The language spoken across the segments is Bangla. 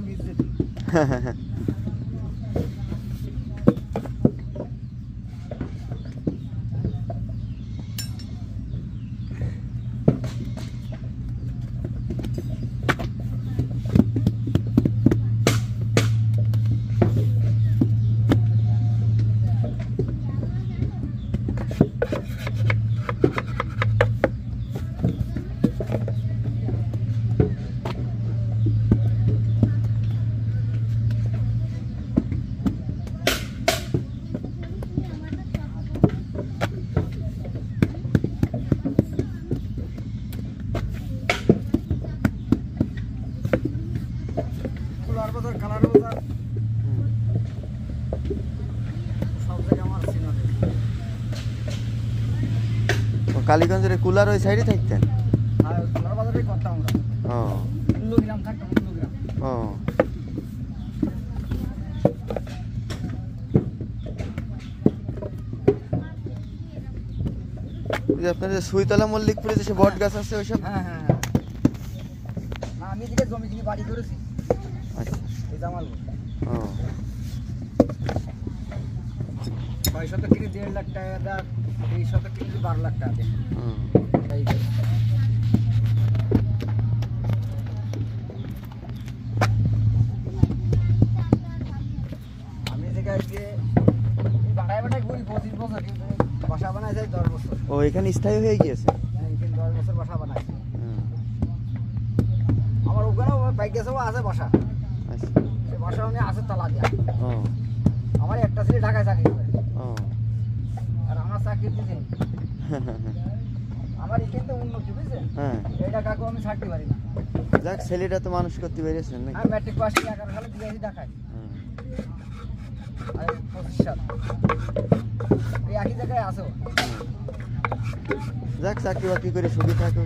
মিস যেত। কালীগঞ্জের কুলার ওই সাইডে থাকতেন? হ্যাঁ, কুলার বাজারে করতাম আমরা। ও 16 গ্রাম থাকতাম, 16 গ্রাম। ও আপনার যে সুইতলা মল্লিকপুরে যে বট গাছ আছে ওইসব? হ্যাঁ হ্যাঁ হ্যাঁ। না, আমি এদিকে জমি কিনে বাড়ি করেছি। আচ্ছা। এই জামালপুর। ও 6 শতক কিনে 1.5 লাখ টাকা দাম, 2 শতক কিনে 12 লাখ টাকা দেয়। তাই করে। আমি এদিকে আজকে বাড়ায় বাড়ায় ঘুরি 25 বছর, কিন্তু বাসা বানায় যাই 10 বছর। ও এখানে স্থায়ী হয়ে গিয়েছে? হ্যাঁ, এখানে 10 বছর বাসা বানায়। আমার ওখানেও বাইক গেছেও আছে বাসা। আচ্ছা। সে বাসা উনি আছে তালা দেয়া। ও আমার একটা ছেলে ঢাকায় চাকরি করে। ও আর আমার চাকরি দিতে আমার এখানে তো উন্নতি, বুঝছেন? হ্যাঁ। এইটা কাকু আমি ছাড়তে পারি না। যাক, ছেলেটা তো মানুষ করতে পেরেছেন নাকি? আমি ম্যাট্রিক পাস করে 11 সালে দিয়েছি ঢাকায়। আর 25 সাল এই একই জায়গায় আছো। যাক, চাকরি বাকরি করে সুখী থাকো।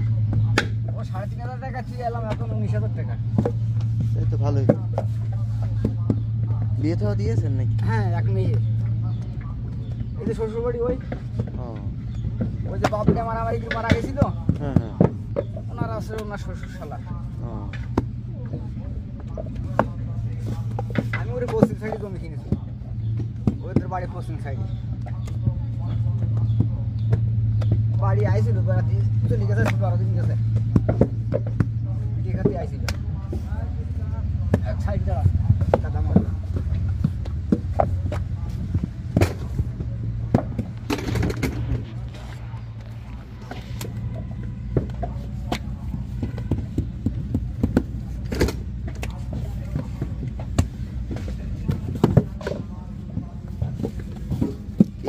ও 3,500 টাকা চেয়ে এলাম, এখন 19,000 টাকা। এই তো ভালোই। বিয়ে তো দিয়েছেন নাকি? হ্যাঁ, এক মেয়ে। এই যে শ্বশুর বাড়ি ওই ও ওই যে বাপটা মারামারি করে মারা গেছিল, হ্যাঁ হ্যাঁ। ওনার আছে ওনার শ্বশুর শালা। ও আমি ওরে পশ্চিম সাইডে জমি কিনেছি, ওদের বাড়ি পশ্চিম সাইডে। বাড়ি আইছিল বেড়াতে, চলে গেছে 12 দিন গেছে। দেখাতে আইছিল এক সাইড দাঁড়া দাদা মার।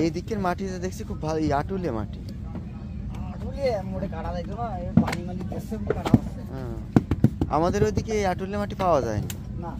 এই দিকের মাটিতে দেখছি খুব ভালো, আটুলে মাটি। আটুলে মোড়ে কাটা যাইতো না, এই পানি মানি দেশে কাটা হচ্ছে। আমাদের ওইদিকে এই আটুলে মাটি পাওয়া যায় না। না।